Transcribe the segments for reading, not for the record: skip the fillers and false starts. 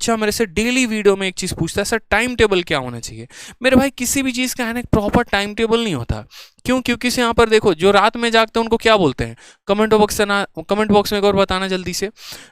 बच्चा मेरे से डेली वीडियो में एक चीज़ पूछता है, सर टाइम टेबल क्या होना चाहिए। मेरे भाई किसी भी चीज़ का है ना एक प्रॉपर टाइम टेबल नहीं होता। क्यों? क्योंकि से यहाँ पर देखो, जो रात में जागते हैं उनको क्या बोलते हैं, कमेंट बॉक्स में एक और बताना जल्दी से।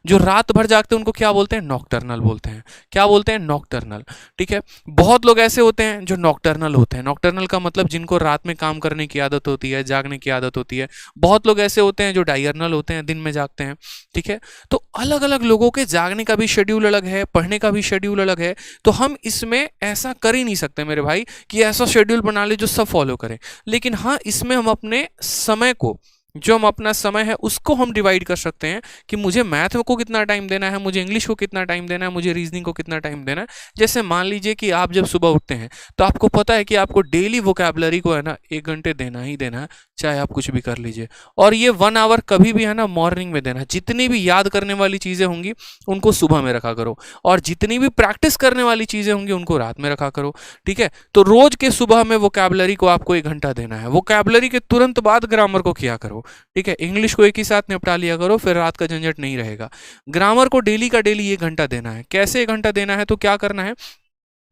जो रात भर जागते हैं उनको क्या बोलते हैं? नॉकटर्नल बोलते हैं। क्या बोलते हैं? नॉकटर्नल। ठीक है, बहुत लोग ऐसे होते हैं जो नॉकटर्नल होते हैं। नॉकटर्नल का मतलब जिनको रात में काम करने की आदत होती है, जागने की आदत होती है। बहुत लोग ऐसे होते हैं जो डायर्नल होते हैं, दिन में जागते हैं। ठीक है, तो अलग अलग लोगों के जागने का भी शेड्यूल अलग है, पढ़ने का भी शेड्यूल अलग है। तो हम इसमें ऐसा कर ही नहीं सकते मेरे भाई कि ऐसा शेड्यूल बना ले जो सब फॉलो करें। लेकिन हाँ, इसमें हम अपने समय को, जो हम अपना समय है उसको हम डिवाइड कर सकते हैं कि मुझे मैथ को कितना टाइम देना है, मुझे इंग्लिश को कितना टाइम देना है, मुझे रीजनिंग को कितना टाइम देना है। जैसे मान लीजिए कि आप जब सुबह उठते हैं तो आपको पता है कि आपको डेली वोकैबुलरी को है ना 1 घंटे देना ही देना है, चाहे आप कुछ भी कर लीजिए। और ये 1 आवर कभी भी है ना मॉर्निंग में देना है। जितनी भी याद करने वाली चीज़ें होंगी उनको सुबह में रखा करो, और जितनी भी प्रैक्टिस करने वाली चीज़ें होंगी उनको रात में रखा करो। ठीक है, तो रोज के सुबह में वोकैबुलरी को आपको 1 घंटा देना है। वोकैबुलरी के तुरंत बाद ग्रामर को किया करो। ठीक है, इंग्लिश को एक ही साथ निपटा लिया करो, फिर रात का झंझट नहीं रहेगा। ग्रामर को डेली का डेली 1 घंटा देना है। कैसे 1 घंटा देना है? तो क्या करना है,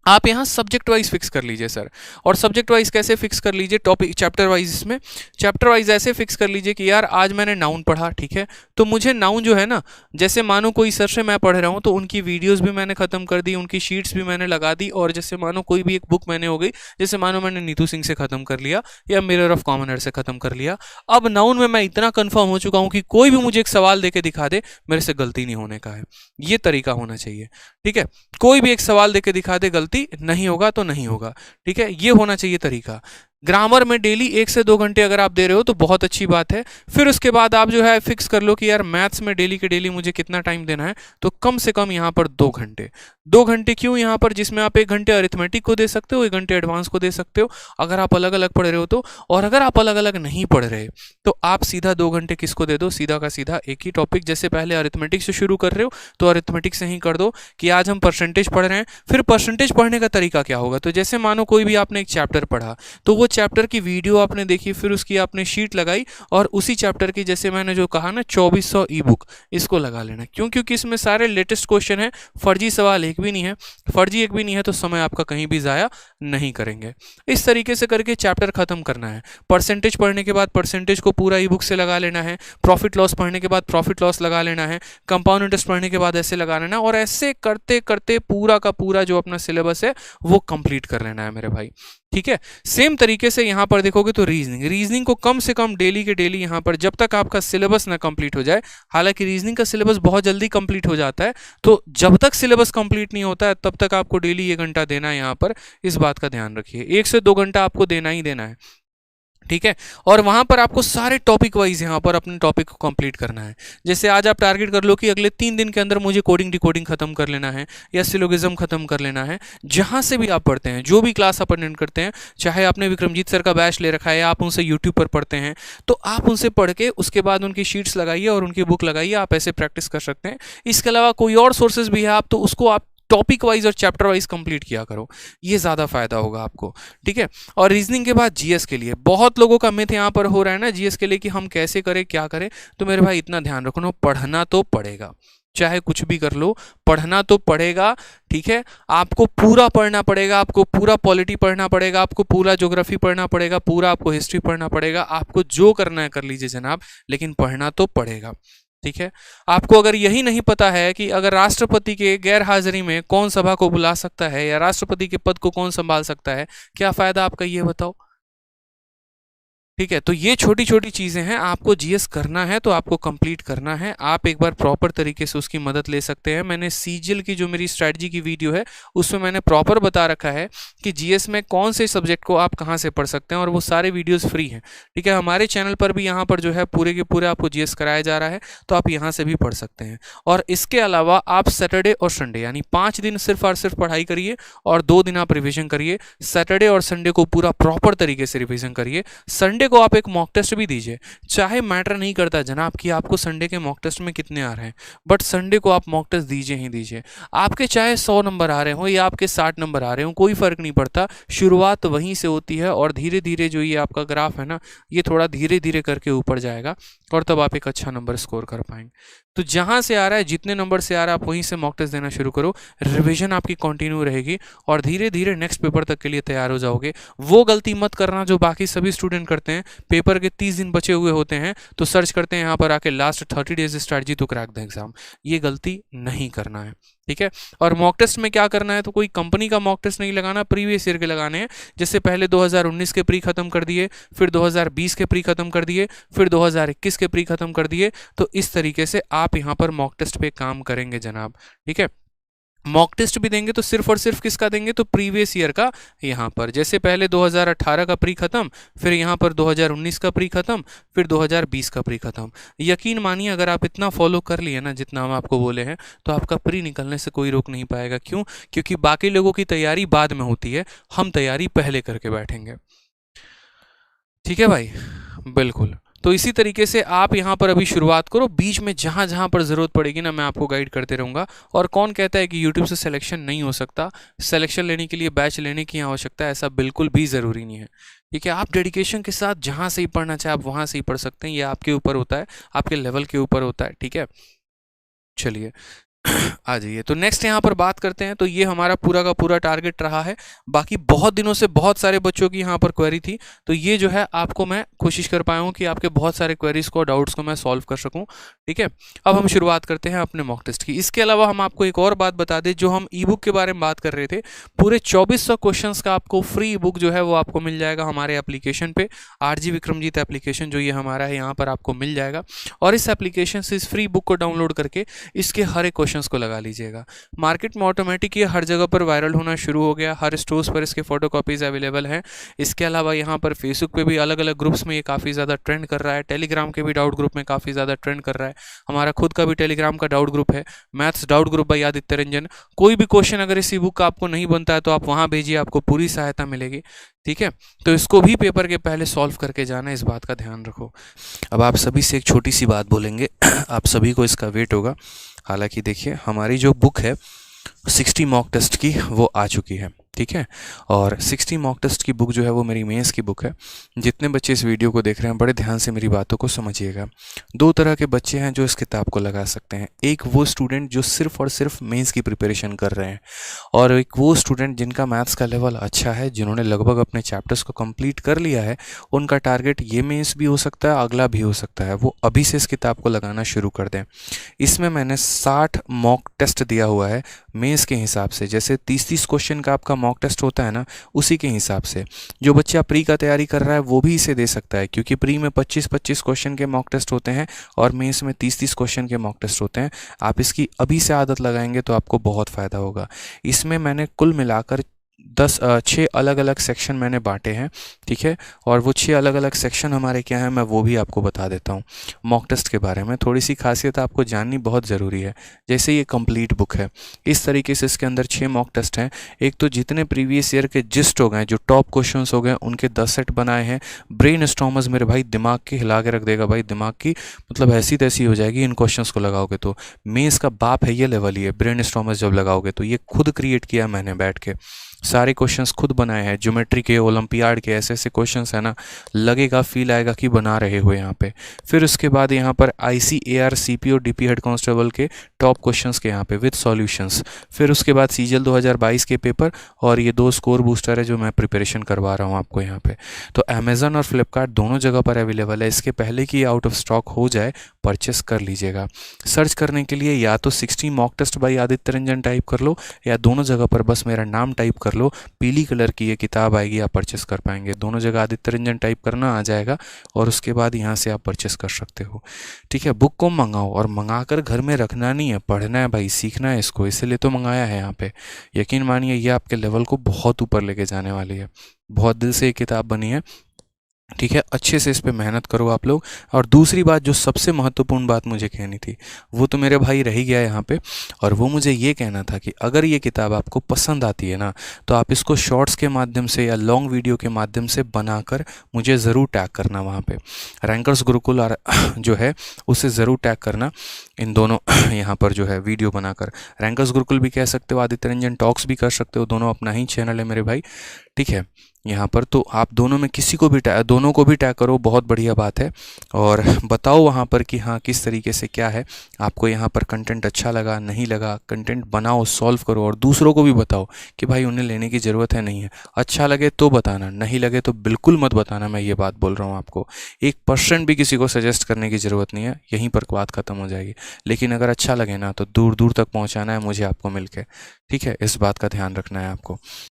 आप यहाँ सब्जेक्ट वाइज फिक्स कर लीजिए सर। और सब्जेक्ट वाइज कैसे फिक्स कर लीजिए? Topic chapter wise. इसमें चैप्टर वाइज ऐसे फिक्स कर लीजिए कि यार आज मैंने नाउन पढ़ा, ठीक है, तो मुझे नाउन जो है ना, जैसे मानो कोई सर से मैं पढ़ रहा हूँ तो उनकी वीडियोस भी मैंने खत्म कर दी, उनकी शीट्स भी मैंने लगा दी। और जैसे मानो कोई भी एक बुक मैंने हो गई, जैसे मानो मैंने नीतू सिंह से खत्म कर लिया या मिरर ऑफ कॉमन एयर से खत्म कर लिया। अब नाउन में मैं इतना कन्फर्म हो चुका हूँ कि कोई भी मुझे एक सवाल दे के दिखा दे, मेरे से गलती नहीं होने का है। ये तरीका होना चाहिए। ठीक है, कोई भी एक सवाल देके दिखा दे, गलती नहीं होगा तो नहीं होगा। ठीक है, ये होना चाहिए तरीका। ग्रामर में डेली 1 से 2 घंटे अगर आप दे रहे हो तो बहुत अच्छी बात है। फिर उसके बाद आप जो है फिक्स कर लो कि यार मैथ्स में डेली के डेली मुझे कितना टाइम देना है, तो कम से कम यहाँ पर 2 घंटे। 2 घंटे क्यों यहाँ पर? जिसमें आप 1 घंटे अरिथमेटिक को दे सकते हो, 1 घंटे एडवांस को दे सकते हो, अगर आप अलग अलग पढ़ रहे हो तो। और अगर आप अलग अलग नहीं पढ़ रहे तो आप सीधा 2 घंटे किसको दे दो? सीधा का सीधा एक ही टॉपिक। जैसे पहले अरिथमेटिक से शुरू कर रहे हो तो अरिथमेटिक से ही कर दो कि आज हम परसेंटेज पढ़ रहे हैं। फिर परसेंटेज पढ़ने का तरीका क्या होगा? तो जैसे मानो कोई भी आपने एक चैप्टर पढ़ा, तो वो चैप्टर की वीडियो आपने देखी, फिर उसकी आपने शीट लगाई, और उसी चैप्टर की जैसे मैंने जो कहा ना 2400 ई बुक, इसको लगा लेना। क्यों? क्योंकि इसमें सारे लेटेस्ट क्वेश्चन है, फर्जी सवाल एक भी नहीं है। फर्जी एक भी नहीं है तो समय आपका कहीं भी ज़ाया नहीं करेंगे। इस तरीके से करके चैप्टर खत्म करना है। परसेंटेज पढ़ने के बाद परसेंटेज को पूरा ई बुक से लगा लेना है। प्रॉफिट लॉस पढ़ने के बाद प्रॉफिट लॉस लगा लेना है। कंपाउंड इंटरेस्ट पढ़ने के बाद ऐसे लगा लेना, और ऐसे करते करते पूरा का पूरा जो अपना सिलेबस है वो कंप्लीट कर लेना है मेरे भाई। ठीक है, सेम तरीके से यहाँ पर देखोगे तो रीजनिंग को कम से कम डेली के डेली यहाँ पर, जब तक आपका सिलेबस ना कंप्लीट हो जाए। हालांकि रीजनिंग का सिलेबस बहुत जल्दी कंप्लीट हो जाता है, तो जब तक सिलेबस कंप्लीट नहीं होता है तब तक आपको डेली 1 घंटा देना है। यहाँ पर इस बात का ध्यान रखिए, 1 से 2 घंटा आपको देना ही देना है। ठीक है, और वहां पर आपको सारे टॉपिक वाइज यहाँ पर अपने टॉपिक को कंप्लीट करना है। जैसे आज आप टारगेट कर लो कि अगले 3 दिन के अंदर मुझे कोडिंग डिकोडिंग खत्म कर लेना है, या सिलोगिज्म खत्म कर लेना है। जहां से भी आप पढ़ते हैं, जो भी क्लास आप अटेंड करते हैं, चाहे आपने विक्रमजीत सर का बैच ले रखा है या आप उनसे यूट्यूब पर पढ़ते हैं, तो आप उनसे पढ़ के उसके बाद उनकी शीट्स लगाइए और उनकी बुक लगाइए। आप ऐसे प्रैक्टिस कर सकते हैं। इसके अलावा कोई और सोर्सेज भी है आप तो उसको आप टॉपिक वाइज और चैप्टर वाइज कंप्लीट किया करो, ये ज़्यादा फायदा होगा आपको। ठीक है, और रीजनिंग के बाद जीएस के लिए बहुत लोगों का मिथ यहाँ पर हो रहा है ना जीएस के लिए कि हम कैसे करें, क्या करें। तो मेरे भाई इतना ध्यान रखना, पढ़ना तो पड़ेगा, चाहे कुछ भी कर लो, पढ़ना तो पड़ेगा। ठीक है, आपको पूरा पढ़ना पड़ेगा, आपको पूरा पॉलिटी पढ़ना पड़ेगा, आपको पूरा ज्योग्राफी पढ़ना पड़ेगा, पूरा आपको हिस्ट्री पढ़ना पड़ेगा। आपको जो करना है कर लीजिए जनाब, लेकिन पढ़ना तो पड़ेगा। ठीक है, आपको अगर यही नहीं पता है कि अगर राष्ट्रपति के गैर हाजिरी में कौन सभा को बुला सकता है या राष्ट्रपति के पद को कौन संभाल सकता है, क्या फायदा आपका, ये बताओ। ठीक है, तो ये छोटी छोटी चीज़ें हैं। आपको जीएस करना है तो आपको कंप्लीट करना है। आप एक बार प्रॉपर तरीके से उसकी मदद ले सकते हैं। मैंने सीजीएल की जो मेरी स्ट्रैटेजी की वीडियो है उसमें मैंने प्रॉपर बता रखा है कि जीएस में कौन से सब्जेक्ट को आप कहाँ से पढ़ सकते हैं, और वो सारे वीडियोस फ्री हैं। ठीक है, हमारे चैनल पर भी यहाँ पर जो है पूरे के पूरे आपको जीएस कराया जा रहा है, तो आप यहाँ से भी पढ़ सकते हैं। और इसके अलावा आप सैटरडे और संडे यानी 5 दिन सिर्फ और सिर्फ पढ़ाई करिए और 2 दिन आप रिविजन करिए। सैटरडे और संडे को पूरा प्रॉपर तरीके से रिविजन करिए। संडे को आप एक मॉक टेस्ट भी दीजिए। चाहे मैटर नहीं करता जनाब कि आपको संडे के मॉक टेस्ट में कितने आ रहे हैं, बट संडे को आप मॉक टेस्ट दीजिए ही दीजिए। आपके चाहे 100 नंबर आ रहे हो या आपके 60 नंबर आ रहे हो, कोई फर्क नहीं पड़ता। शुरुआत वहीं से होती है और धीरे धीरे जो ये आपका ग्राफ है ना, ये थोड़ा धीरे धीरे करके ऊपर जाएगा और तब आप एक अच्छा नंबर स्कोर कर पाएंगे। तो जहां से आ रहा है, जितने नंबर से आ रहा है, आप वहीं से मॉक टेस्ट देना शुरू करो। रिवीजन आपकी कंटिन्यू रहेगी और धीरे धीरे नेक्स्ट पेपर तक के लिए तैयार हो जाओगे। वो गलती मत करना जो बाकी सभी स्टूडेंट करते हैं, पेपर के 30 दिन बचे हुए होते हैं तो सर्च करते हैं यहाँ पर आके last 30 days strategy to crack the exam. ये गलती नहीं करना है, ठीक है। और मॉक टेस्ट में क्या करना है, तो कोई कंपनी का मॉक टेस्ट नहीं लगाना, प्रीवियस ईयर के लगाने हैं। जैसे पहले 2019 के प्री खत्म कर दिए, फिर 2020 के प्री खत्म कर दिए, फिर 2021 के प्री खत्म कर दिए। तो इस तरीके से आप यहाँ पर मॉक टेस्ट पे काम करेंगे जनाब, ठीक है। मॉक टेस्ट भी देंगे तो सिर्फ और सिर्फ किसका देंगे, तो प्रीवियस ईयर का। यहाँ पर जैसे पहले 2018 का प्री खत्म, फिर यहाँ पर 2019 का प्री खत्म, फिर 2020 का प्री खत्म। यकीन मानिए अगर आप इतना फॉलो कर लिए ना जितना हम आपको बोले हैं, तो आपका प्री निकलने से कोई रोक नहीं पाएगा। क्यों? क्योंकि बाकी लोगों की तैयारी बाद में होती है, हम तैयारी पहले करके बैठेंगे, ठीक है भाई, बिल्कुल। तो इसी तरीके से आप यहाँ पर अभी शुरुआत करो, बीच में जहाँ जहाँ पर ज़रूरत पड़ेगी ना मैं आपको गाइड करते रहूँगा। और कौन कहता है कि YouTube से सिलेक्शन नहीं हो सकता, सिलेक्शन लेने के लिए बैच लेने की आवश्यकता है, ऐसा बिल्कुल भी ज़रूरी नहीं है, ठीक है। आप डेडिकेशन के साथ जहाँ से ही पढ़ना चाहे आप वहाँ से ही पढ़ सकते हैं, ये आपके ऊपर होता है, आपके लेवल के ऊपर होता है, ठीक है। चलिए आ जाइए, तो नेक्स्ट यहाँ पर बात करते हैं। तो ये हमारा पूरा का पूरा टारगेट रहा है। बाकी बहुत दिनों से बहुत सारे बच्चों की यहाँ पर क्वेरी थी, तो ये जो है आपको मैं कोशिश कर पाया हूँ कि आपके बहुत सारे क्वेरीज को, डाउट्स को मैं सॉल्व कर सकूँ, ठीक है। अब हम शुरुआत करते हैं अपने मॉक टेस्ट की। इसके अलावा हम आपको एक और बात बता दें, जो हम ई बुक के बारे में बात कर रहे थे, पूरे 2400 क्वेश्चन का आपको फ्री ई बुक जो है वो आपको मिल जाएगा हमारे एप्लीकेशन पे, RG विक्रमजीत एप्लीकेशन जो ये हमारा है यहाँ पर आपको मिल जाएगा। और इस एप्लीकेशन से इस फ्री बुक को डाउनलोड करके इसके हर एक क्वेश्चंस को लगा लीजिएगा। मार्केट में ऑटोमेटिक ये हर जगह पर वायरल होना शुरू हो गया, हर स्टोर्स पर इसके फोटोकॉपीज अवेलेबल हैं। इसके अलावा यहाँ पर फेसबुक पे भी अलग अलग ग्रुप्स में ये काफ़ी ज़्यादा ट्रेंड कर रहा है, टेलीग्राम के भी डाउट ग्रुप में काफ़ी ज़्यादा ट्रेंड कर रहा है। हमारा खुद का भी टेलीग्राम का डाउट ग्रुप है, maths doubt group by Aditya Ranjan. कोई भी क्वेश्चन अगर इस ई बुक का आपको नहीं बनता है तो आप वहाँ भेजिए, आपको पूरी सहायता मिलेगी, ठीक है। तो इसको भी पेपर के पहले सॉल्व करके जाना, इस बात का ध्यान रखो। अब आप सभी से एक छोटी सी बात बोलेंगे, आप सभी को इसका वेट होगा। हालांकि देखिए हमारी जो बुक है 60 मॉक टेस्ट की वो आ चुकी है, ठीक है। और 60 मॉक टेस्ट की बुक जो है वो मेरी मेंस की बुक है। जितने बच्चे इस वीडियो को देख रहे हैं बड़े ध्यान से मेरी बातों को समझिएगा। दो तरह के बच्चे हैं जो इस किताब को लगा सकते हैं। एक वो स्टूडेंट जो सिर्फ और सिर्फ मेंस की प्रिपरेशन कर रहे हैं, और एक वो स्टूडेंट जिनका मैथ्स का लेवल अच्छा है, जिन्होंने लगभग अपने चैप्टर्स को कंप्लीट कर लिया है। उनका टारगेट ये मेंस भी हो सकता है, अगला भी हो सकता है। वो अभी से इस किताब को लगाना शुरू कर दें। इसमें मैंने 60 मॉक टेस्ट दिया हुआ है मेंस के हिसाब से। जैसे 30-30 क्वेश्चन का आपका मॉक टेस्ट होता है ना, उसी के हिसाब से जो बच्चा प्री का तैयारी कर रहा है वो भी इसे दे सकता है, क्योंकि प्री में 25-25 क्वेश्चन के मॉक टेस्ट होते हैं और मेंस में 30-30 क्वेश्चन के मॉक टेस्ट होते हैं। आप इसकी अभी से आदत लगाएंगे तो आपको बहुत फ़ायदा होगा। इसमें मैंने कुल मिलाकर 6 अलग अलग सेक्शन मैंने बांटे हैं, ठीक है। और वो 6 अलग अलग सेक्शन हमारे क्या हैं मैं वो भी आपको बता देता हूँ। मॉक टेस्ट के बारे में थोड़ी सी खासियत आपको जाननी बहुत ज़रूरी है। जैसे ये कंप्लीट बुक है, इस तरीके से इसके अंदर 6 मॉक टेस्ट हैं। एक तो जितने प्रीवियस ईयर के जिस्ट हो गए, जो टॉप क्वेश्चन हो गए, उनके 10 सेट बनाए हैं। ब्रेन स्टॉर्मर्स मेरे भाई दिमाग के हिला के रख देगा भाई, दिमाग की मतलब ऐसी तैसी हो जाएगी इन क्वेश्चन को लगाओगे तो। मेंस का बाप है ये लेवल ही है ब्रेन स्टॉर्मर्स जब लगाओगे तो। ये खुद क्रिएट किया मैंने बैठ के, सारे क्वेश्चंस खुद बनाए हैं। ज्योमेट्री के, ओलंपियाड के, ऐसे ऐसे क्वेश्चंस है ना, लगेगा फील आएगा कि बना रहे हो यहाँ पे। फिर उसके बाद यहाँ पर ICAR CP और DP हेड कांस्टेबल के टॉप क्वेश्चंस के यहाँ पे विद सॉल्यूशंस। फिर उसके बाद CGL 2022 के पेपर, और ये 2 स्कोर बूस्टर है जो मैं प्रिपरेशन करवा रहा हूँ आपको यहाँ पे। तो अमेजन और फ्लिपकार्ट दोनों जगह पर अवेलेबल है। इसके पहले कि आउट ऑफ स्टॉक हो जाए परचेस कर लीजिएगा। सर्च करने के लिए या तो 60 mock test by Aditya Ranjan type कर लो, या दोनों जगह पर बस मेरा नाम टाइप कर लो, पीली कलर की ये किताब आएगी, आप परचेस कर पाएंगे। दोनों जगह आदित्य रंजन टाइप करना आ जाएगा और उसके बाद यहाँ से आप परचेस कर सकते हो, ठीक है। बुक को मंगाओ, और मंगाकर घर में रखना नहीं है, पढ़ना है भाई, सीखना है इसको, इसलिए तो मंगाया है यहाँ पे। यकीन मानिए ये आपके लेवल को बहुत ऊपर लेके जाने वाली है। बहुत दिल से ये किताब बनी है, ठीक है। अच्छे से इस पे मेहनत करो आप लोग। और दूसरी बात, जो सबसे महत्वपूर्ण बात मुझे कहनी थी, वो तो मेरे भाई रह ही गया यहाँ पे, और वो मुझे ये कहना था कि अगर ये किताब आपको पसंद आती है ना, तो आप इसको शॉर्ट्स के माध्यम से या लॉन्ग वीडियो के माध्यम से बनाकर मुझे ज़रूर टैग करना वहाँ पे। रैंकर्स गुरुकुल और जो है उसे ज़रूर टैग करना, इन दोनों यहाँ पर जो है वीडियो बनाकर। रैंकर्स गुरुकुल भी कह सकते हो, आदित्य रंजन टॉक्स भी कर सकते हो, दोनों अपना ही चैनल है मेरे भाई, ठीक है। यहाँ पर, तो आप दोनों में किसी को भी दोनों को भी टैग करो, बहुत बढ़िया बात है। और बताओ वहाँ पर कि हाँ किस तरीके से क्या है, आपको यहाँ पर कंटेंट अच्छा लगा नहीं लगा, कंटेंट बनाओ, सॉल्व करो और दूसरों को भी बताओ कि भाई उन्हें लेने की ज़रूरत है नहीं है। अच्छा लगे तो बताना, नहीं लगे तो बिल्कुल मत बताना, मैं ये बात बोल रहा हूँ आपको। 1% भी किसी को सजेस्ट करने की ज़रूरत नहीं है, यहीं पर बात ख़त्म हो जाएगी। लेकिन अगर अच्छा लगे ना तो दूर दूर तक पहुँचाना है मुझे आपको मिलके, ठीक है, इस बात का ध्यान रखना है आपको।